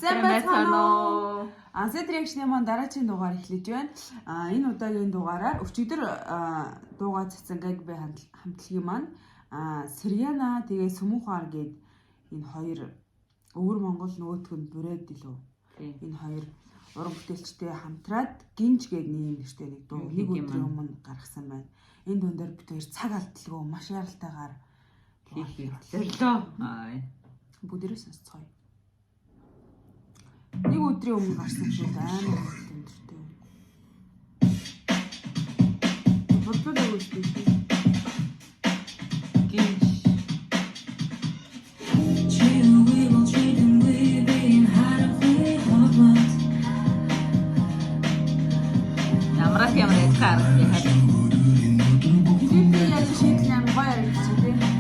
Сайн байцгаана уу? Z-Reaction-ийн маань дараагийн дугаар эхлэж байна. Энэ удаагийн дугаараар өчигдөр дуугаа цацангааг би хамтлагийн маань Сриана тэгээ Сүмүхаар гээд энэ хоёр өвөр Монгол нөгөөх нь Бүрээд илүү. Энэ хоёр уран бүтээлчтэй хамтраад Гинж гээд нэртэй нэг дуу нэг өдрийн өмнө гаргасан байна. Энэ дуун дээр бид хоёр цаг алдалгүй маш яралтайгаар хийлээ. Бүгдээрээ сонсцгоё. Нэг өдрийн өмнө гарсан шүү дээ амар өндөртэй. Бодлоо өгөөстэй. Гинж. Ямар яхаар яхаа. Клип яаж шийдлээ амар гоё яригдчих тийм.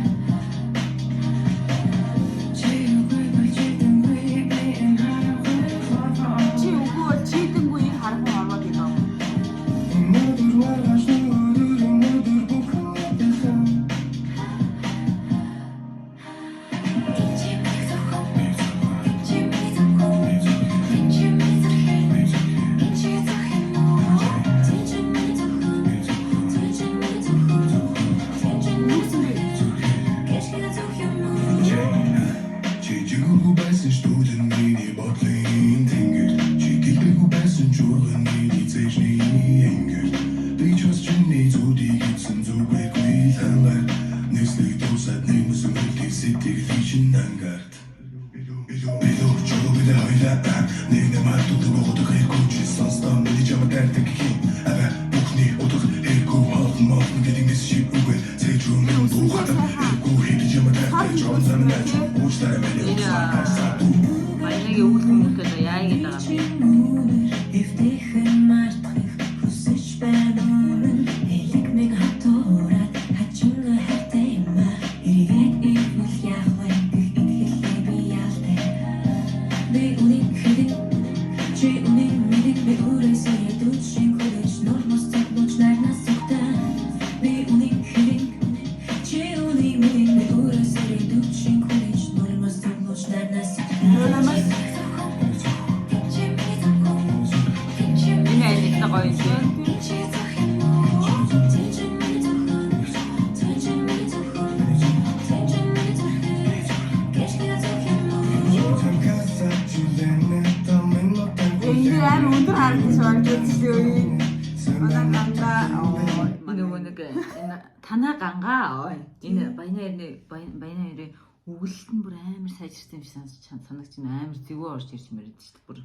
Танаа гангаа энэ баянаар өгөлт нь бүр амар сайжирсан юм шиг санагч амар зэвөө орж ирж мэрээд шүү дээ. Бүр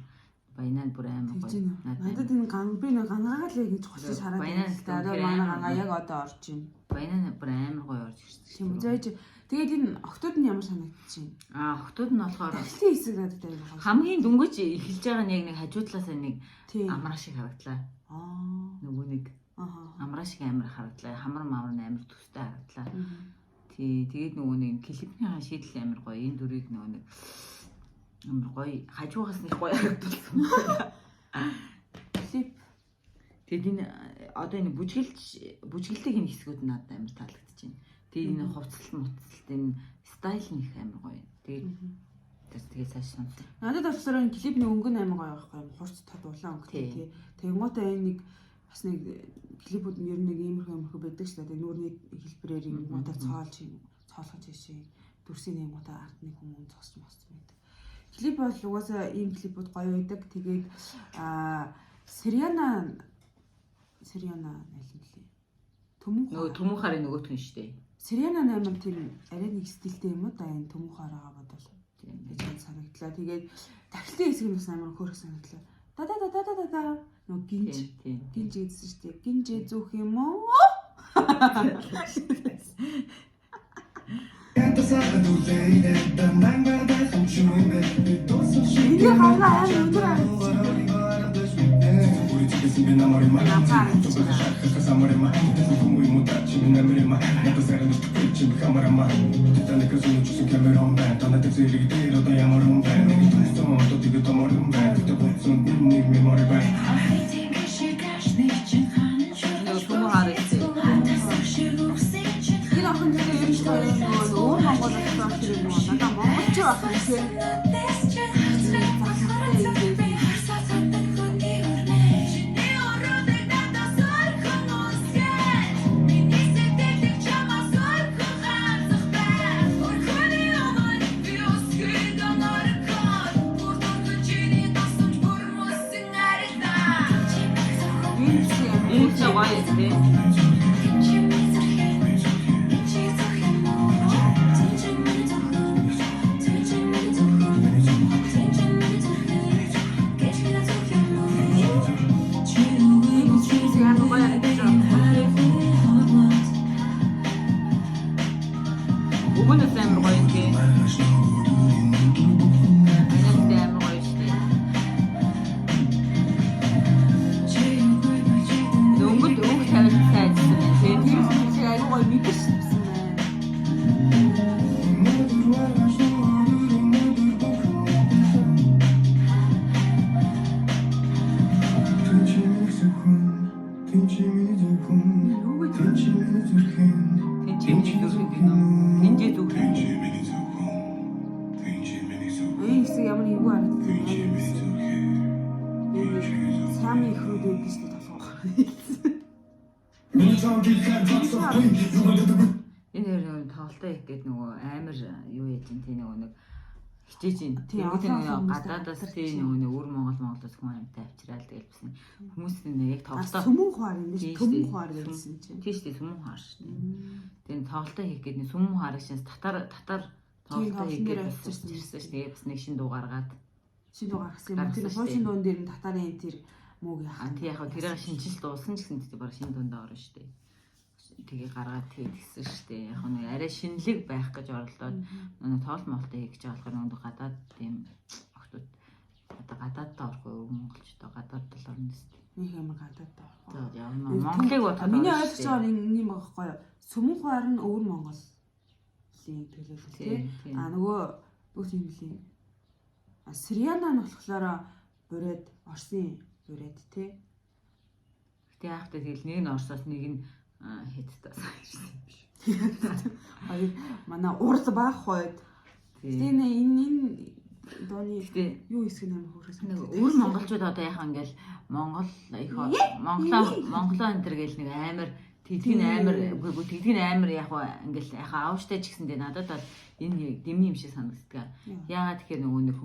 баянаа бүр амар гоё. Надад энэ би нэг гангагаа л гэж хочиж хараад байна. Одоо манай гангаа яг одоо орж байна. Баянаа бүр амар гоё орж ирсэн. Тийм үү. Тэгээд энэ октод нь ямар санагдчихэв? Октод нь болохоор эхлэлийн хэсэг надад аяа. Хамгийн дөнгөж эхэлж байгаа нь яг нэг хажуудлаасаа нэг амраа шиг харагдлаа. Нөгөө нэг амраа шиг амар харагдлаа. Хамар мавар амар төстэй харагдлаа. Тэгээд нөгөө нэг клипний шийдэл амар гоё. Энэ дүрийг нөгөө нэг амар гоё хажуугаас нэг гоё харагдсан. Клип. Тэгээд энэ одоо энэ бүжгэлтэй хин хэсгүүд надад амар таалагдчихэв. Тэгээд энэ хувцалт энэ стайл нь их амар гоё. Тэгээд цааш сонсон. Надад болохоор энэ клипний өнгө нь амар гоё байхгүй юм. Хурц тод улаан өнгөтэй тий. Тэгэнгүүтээ энэ нэг бас нэг клипүүд нь ер нь нэг иймэрхүү байдаг ч гэдэг нүүрний хэлбэрээр юм удаа цоолгож ийшээ дүрсийн юм удаа ард нэг хүмүүс зогсож моссон байдаг. Клип бол угаасаа ийм клипүүд гоё байдаг. Тэгээд Сриана нэлээ. Төмүүхарын нөгөөх нь шүү дээ. Сриана 8 тийм арай нэг стилтэй юм уу да энэ төмүүхаараа бодвол гэж санагдлаа. Тэгээд тахилтын хэсэг нь бас амар хөөрх санагдлаа. Да нөө гинж гэсэн шүү дээ. Гинжээ зөөх юм уу? гоё тий. Өгнөс амар гоё тий. Энэ тоглолтоо их гэдэг нөгөө амар юу яж ин тий нэг хичээж ин тэгээд гадаадаас тий нөгөө өр Монголоос хүн амьтаа авчираа л тэгэл бисний хүмүүс яг тоглолтоо сүмэн хуар юм биш төмөн хуар гэсэн чинь тий шүү дээ сүмэн хуар шүү дээ. Тэгээд тоглолтоо хийх гэдэг нь сүмэн хуар гэж татар тоглолтоо хийх гэдэг ирсэн шүү дээ. Бас нэг шин дуу гаргаад шин дуу гаргасан юм. Тэр хойшин дуун дээр нь татарын тэр мөг яах. Тий яг тэрийг шинжил дуусан ч гэсэн тий баг шин дундаа орно шүү дээ. Тэгээ гаргаад тэгсэн шүү дээ. Яг нэг арай шинэлэг байх гэж оролдоод нэг тоол молтой хийж байгаа болохоор нэг гадаад тийм охтууд одоо гадаадд орохгүй монголчдоо гадаадд л орно шүү дээ. Нэг юм гадаадд орохгүй. За яа Монголыг бодоход миний ойлгож байгаа нь юм байхгүй юу? Сүмэн хуар нь өвөр Монголын төлөөлөл тий. Нөгөө тийм юм. Сириана нь болохоор бурайд Орсын бурайд тий. Гэтэ яахтай тэгэл нэг нь Орсоос нэг нь хэдтэй санагдсан юм биш. Хоёр манай урд баах хойд. Тэгээ энэ дооны юу хэсэг нэмэх хөрөөс. Өвөр монголчууд одоо яхаа ингээл Монгол Монголоо энэ төр гэл нэг амар тэгдгийн амар яг ингээл яхаа аавштай ч гэсэндээ надад бол энэ дэмний юм шиг санагддаг. Яагаад тэгэхээр нөгөө нэг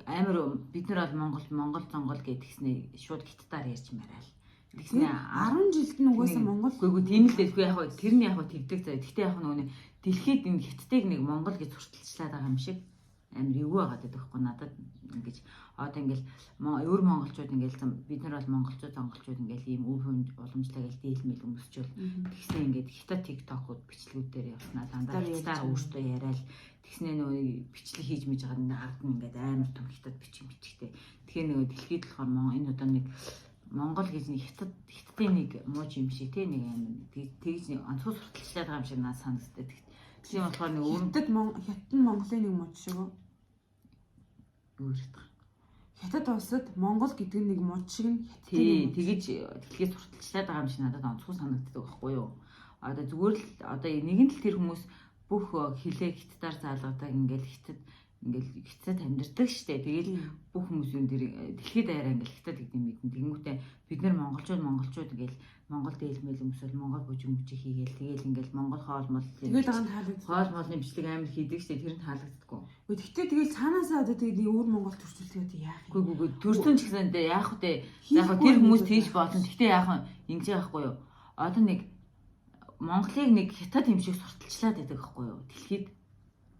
амар бид нар бол Монгол зонгол гэдгснээ шууд хиттаар ярьж мараал. Тэгснэ 10 жилд нь угаасаа Монгол үгүй тийм л дээ. Яг тэр нь яг тэгдэг заа. Гэхдээ яг нөгөө дэлхийд энэ хиттыг нэг Монгол гэж сурталчлаад байгаа юм шиг амар эвгүй байгаа гэдэг байхгүй надад ингэж одоо ингээл өвөр монголчууд ингээл бид нар бол монголчууд ингээл ийм өв уламжлаа гэж дийлмэл өмсчөөл тэгснэ ингээд хятад тиктокууд бичлэгүүдээр явснаа дандаа хятадаар өөртөө яриад тэгснэ нөгөө бичлэг хийж мэж байгаа нэг ард нь ингээд амар том хятад бичигтэй тэгэхээр нөгөө дэлхийд болохоор энэ одоо нэг Монгол гэж нэг хятадын нэг мууж юм шиг тий нэг амар тэгж нэг онцгой сурталчлаад байгаа юм шиг надад санагддаг. Тийм болохоор нэг хятад Монголын нэг мууж шиг үү? Хятад улсад Монгол гэдэг нэг мууж шиг нь тий тэгж дэлхийд сурталчлаад байгаа юм шиг надад онцгой санагддаг байхгүй юу? Одоо зүгээр л одоо нэгэн л тэр хүмүүс бүх хилээ хятадаар заалгадаг ингээл хятад амьдэрдэг штэ. Тэгэл бүх хүмүүс юм дээр дэлхийд даяараа ингээл хятад гэдэг юм мэдэн. Тэнгүүтээ бид нар монголчууд ингээл Монгол дээлмэл өмсөл Монгол бүжиг хийгээл тэгэл ингээл Монгол хоолмол тэгэл дагаад таалагддаг. Хоолмолны бичлэг амар хийдэг штэ. Тэр нь таалагддаггүй. Гэхдээ тэгэл цаанаасаа одоо тэгээд өвөр Монгол төрчүүлээд яах юм? Үгүй төрсөн ч гэсэн яах вэ? Яг тэр хүмүүс тийж болно. Гэхдээ яах ингэж яахгүй юу? Одоо нэг Монголыг нэг хятад юм шиг сурталчлаад байдаг байхгүй юу? Дэлхийд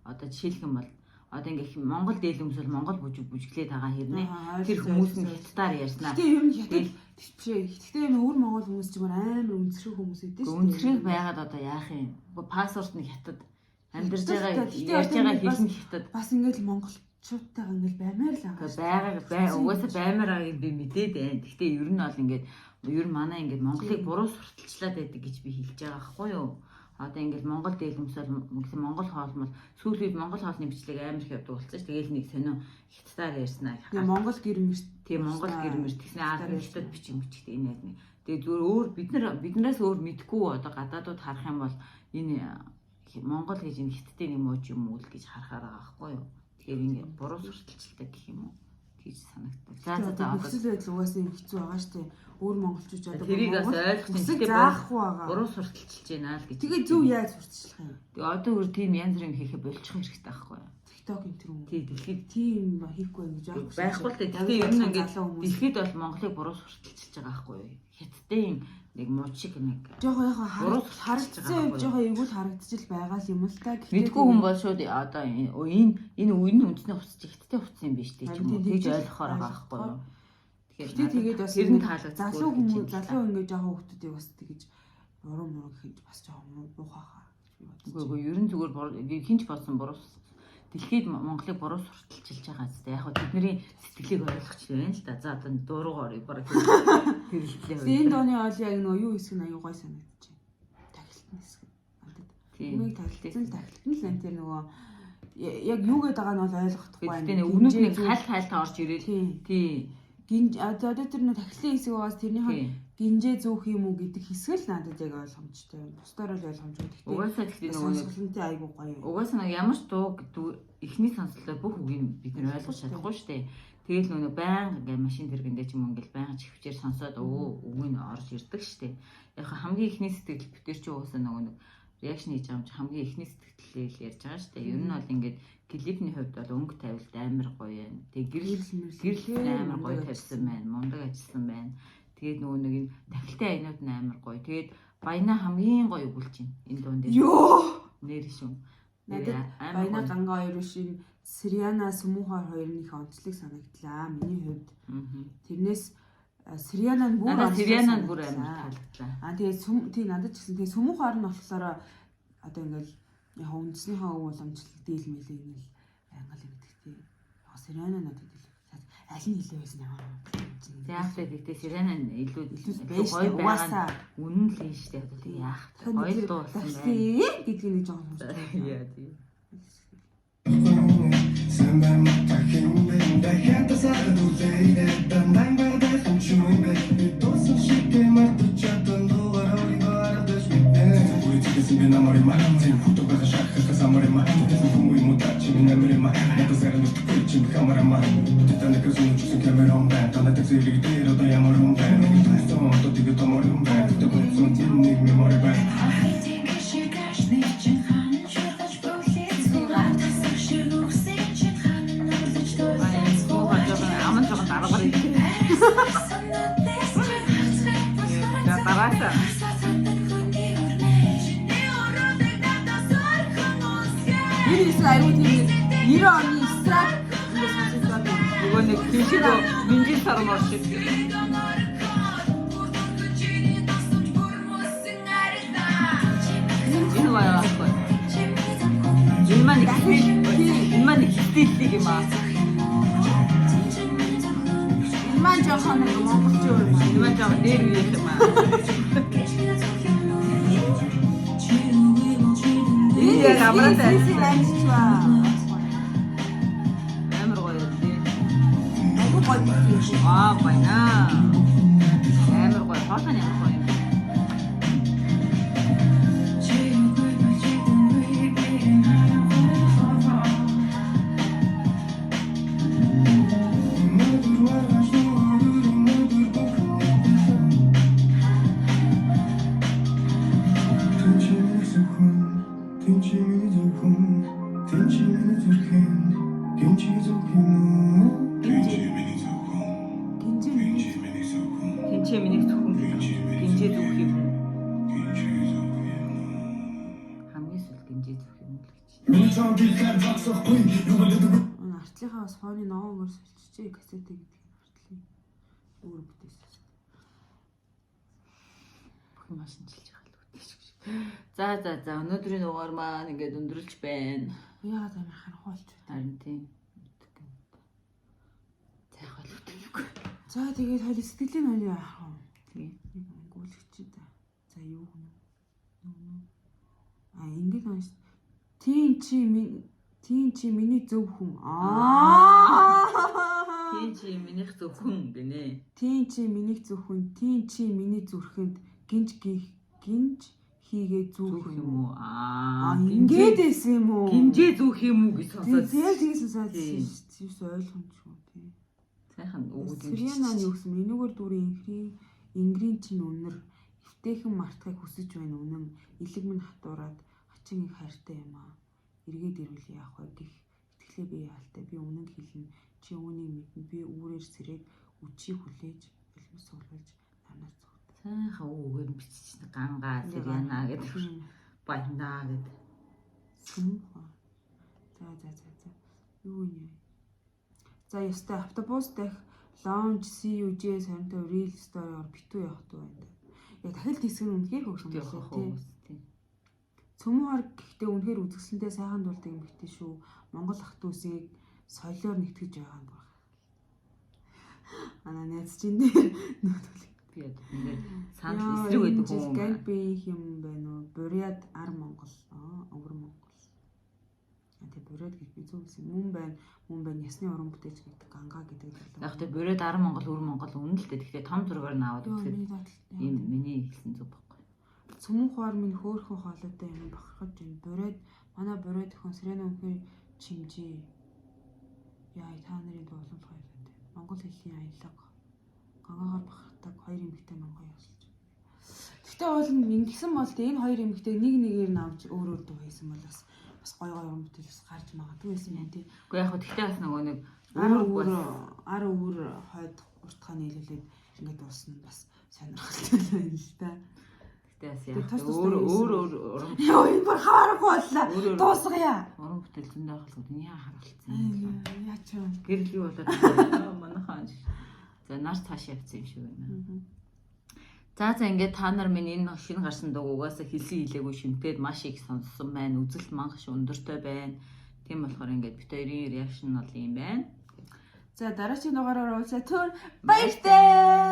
одоо жишээлх юм бол одоо ингээл Монгол дээл өмсөл Монгол бүжиглээд байгаа хэрнээ тэр хүмүүс нь хятадаар ярьснаа. Гэтэ ер нь хятад гэхдээ энэ өвөр Монгол хүмүүс ч амар өнцрөх хүмүүс эдэж шүү. Өнцрөх байгаад одоо яах юм? Паспорт нь хятад амьдарч байгаа ярьж байгаа хэлэн хятад. Бас ингээл монголчуудтайгаа ингээл баймаар л байгаа. Угаасаа баймаар байгаа юм би мэдээд байна. Гэтэ ер нь бол ингээд ер нь манай ингээд Монголыг буруу сурталчлаад байдаг гэж би хэлж байгаа байхгүй юу? Одоо ингээл Монгол дээлмсэл Монгол хоолмол сүүлийн Монгол хоолны бичлэг амар их явдаг болсон ш. Тэгээл нэг сонио хятадаар ярьснаа. Монгол гэрмэрт тийм Монгол гэрмэрт тэгснэ хятад бичиг мөчтэй энэ яг нэг. Тэгээ зүгээр өөр биднээс өөр мэдгүй одоо гадаадууд харах юм бол энэ Монгол гэж энэ хятадын юм уу юм уу л гэж харахаар байгаа байхгүй юу. Тэгэхээр ингээд буруу сурталчилдаг гэх юм уу гэж санагдав. За нөхцөл байдал угаасаа юм хэцүү байгаа ш. Өөр монголчууд одоо тэрийг бас ойлгох хэрэгтэй заахгүй байгаа. Буруу сурталчилж байна л гэж. Тэгээ зөв яаж сурталчлах юм? Тэгээ одоо өөр тийм янз бүрийн хийхэ болчих хэрэгтэй байхгүй юу? TikTok энэ төр юм. Тий дэлхийд тийм хийхгүй гэж аахгүй. Байхгүй л дээ. Ер нь ингээд дэлхийд бол Монголыг буруу сурталчилж байгаа байхгүй юу? Хятадын нэг мууд шиг нэг жоохон харагдсан юм жоохон эвгүй харагдчихл байгаа юм л та. Мэдгүй хүн бол шууд одоо энэ үндэсний хувцас Хятадын хувцас юм биш үү ч юм уу гэж ойлгохоор байгаа байхгүй юу? Тэгэхээр тэгээд бас тэр нь таалагдсан. Залуу ингээд жоохон хүмүүсийг бас тэгэж буруу гэхэд бас жоохон муухайхаа. Үгүй ер нь зүгээр хинч болсон буруу дэлхийд Монголыг буруу сурталчилж байгаа зү. Яг хөө тэдний сэтгэлийг ойлгоч байна л да. За одоо дууруугаар бараг хэрэглээ. Энэ дооны оол яг нөгөө юу хэсэг нь аюу гой санагдчих. Тахилтны хэсэг. Үнийг тахилтсан л энэ тэр нөгөө яг юу гэдэг байгаа нь бол ойлгохдохгүй байна. Тэгээ өмнөд нэг хайлтаа орж ирээд тий. Одоо тэр нөгөө тахилтын хэсэг байгаас тэрнийхээ гинжээ зөөх юм уу гэдэг хэсэг л надад яг ойлгомжтой байна. Бусдаар л ойлгомжгүй. Угаасаа тэгтээ нөгөө сонслонтой айгуу гоё. Угаасаа нэг ямар ч дуу эхний сонслоо бүх үгийг бид нэр ойлгож чадахгүй шүү дээ. Тэгэл нөгөө баян ингээ машин тэргэндээ ч юм ингээл баян чихвчээр сонсоод үг нь орж ирдэг шүү дээ. Яг хамгийн эхний сэтгэл бүтээр чи угаасаа нөгөө нэг реакшн хийж байгаа юм чи хамгийн эхний сэтгэлээр ярьж байгаа шүү дээ. Ер нь бол ингээд клипний хувьд бол өнгө тавилт амар гоё юм. Тэгээ гэрэл амар гоё тавьсан байна. Мундаг ажилласан байна. Тэгээд нөгөө нэг энэ тахилтай айнууд нь амар гоё. Тэгээд баяна хамгийн гоё өгүүлж байна. Энэ дуун дээр. Йоо! Нэр шүү. Надад баяна ганга хоёр шин Сириана Сүмүхаар хоёрынх онцлог санагдлаа. Миний хувьд. Тэрнээс Сириана нь бүр амар таалагдлаа. Тэгээд тийм надад ч гэсэн тэгээд Сүмүхаар нь болохоор одоо ингээл яг үндэснийхээ өв боломжлол дийлмэлээ ингээл ангал ингэдэг. Сириана надад аль нь илүү байсан юм аа. Яахлаа гэхдээ Сирена нь илүү гоё байгаа үнэн л юм шүү дээ. Одоо тийм яах вэ? Гоё дуусан байна. Гэдгийг нэг жоохон хэлсэн. Яа тийм. Sembra matta che non vende che ta sa tu sei da nang ba da sun chuin be to sun shite ma tu chatan do arori bara da smite ui ti si bina mari ma ti puto ba da shak ka sa mari ma ti su muy mutachi mi na mari ma ta sa no tu chi mi camera ma ti ta ne ka sun chu sun camera on ba ta na ta si li te ro da ya mari on ba ni tu sto mo to ti ga to mari on ba ti ko sun ti ni mi mari ba Тараса. Энэ эсвэл аюу тийм 90 оны Исрак Нөгөө нэг тийшээ минжин сармаар шиг. Энэ баяахгүй. Энэ маань хитэлдэг юм аа. маань жоохон нэг монголчууд юм. Энэ маань жоохон нэр үеэс юм аа. Яг амраатай. Амар гоё тий. Айгуу гоё. Байна. Амар гоё. Хоолой ямар гоё юм. Гинчээ миний зөвхөн гинчээ зүөх юм. Хамгийн сүл гинчээ зүөх юм л гэж. Артлынхаа бас хооны ноогоор сэлчээ кассетыг гэдэг артлын өөр бүтээсэн. Бүх юм шинжилж байгаа л үтгэж гэж. За өнөөдрийн дугаар маань ингээд өндөрлж байна. Яа за махар хоолч. Харин тийм. Цайхал үтгэхгүй. За тэгээд хоол сэтгэлийн хоол яах вэ? Тийм. Гүйлгч да. За юу юм? Ингээд маш тийм чи миний зөв хүн. Тийм чи минийх зөв хүн гинэ. Тийм чи минийх зөв хүн. Тийм чи миний зүрхэнд гинж хийгээ зүүх юм уу? Ингээд эс юм уу? Гинжээ зүүх юм уу гэж сонсоод. Тэгээд сонсоод ойлгомжгүй тий. Сайхан өгөөд юм. Сириана юу гэсэн энэгээр дүрийн ингрийн чин үнэр эвтэйхэн мартахыг хүсэж байна үнэн илэг минь хатуураад хачин их хайртай юм аа. Эргээд ирвэл яах вэ гэх эхлээ би яалтай би үнэн хэлнэ. Чи үүнийг мэднэ. Би үүрээр сэрээд үчиг хүлээж бэлмэс суулгаж намнаас зүгт. Сайхан үгээр биччихсэн гангаа Сириана гэдэг баяндаа гэдэг. За. Юу нэ? За ёстой автобус дахь lounge CUJ сантай real story-оор битүү явах туу байна. Яг дахил хэсэг нь үнэхээр хөгжсөн байна тий. Цөмөн хар гэхдээ үнэхээр үзэсгэлэнтэй сайхан дурдаг юм битээ шүү. Монгол ах дүүсийг соёлоор нэгтгэж байгаа юм байна. Ана найз чинь нөтөл. Би ингээд санал эсрэг байдаг юм. Гэлби юм байна уу? Буряд ар Монгол. Өнгөр Монгол. Тэ буряд гэж би зүгсэн. Мөн байна. Ясны уран бүтээлч гэдэг гангаа гэдэг л. Яг тэ буряд ар Монгол, өр Монгол үнэн л дээ. Гэхдээ том зургаар нь аваад үзэхэд ийм миний хэлсэн зүг байхгүй. Цөмөн хуваар минь хөөхөн хоолойтой юм бахархаж байна. Буряд манай буряд өхөн Сирена өнхөр чимжээ. Яа та нарын дуулан баярлалаа. Монгол хэлний аялал гангаагаар бахархдаг хоёр эмэгтэй Монгол ясалж. Гэхдээ бол ингэсэн бол энэ хоёр эмэгтэй нэг нэгээр нь авч өөр дуу хийсэн бол бас гой уран бүтээл бас гарч магадгүй байсан юм тий. Уу яг гэхдээ бас нөгөө нэг ар өвөр хойд уртхаа нийлүүлээд ингээд дуусна бас сонирхолтой байна л да. Тэгтээ бас яг өөр уран ёо энэ бүр харахгүй боллоо. Дуусгая. Уран бүтээл зөндөө ахлууд энэ яа харгалцсан. Яач юм. Гэрэл юу болоод манайхан. За нар цааш явцсан юм шиг байна. За ингээд та нар минь энэ шинэ гарсан дугуйгаас хэлсэн хэлээгүй шимтээд маш их сонссон байна. Үзэлт мангаш өндөртэй байна. Тийм болохоор ингээд бит хоёрын реакшн бол юм байна. За дараагийн дугаараар уулзаа. Баяртай.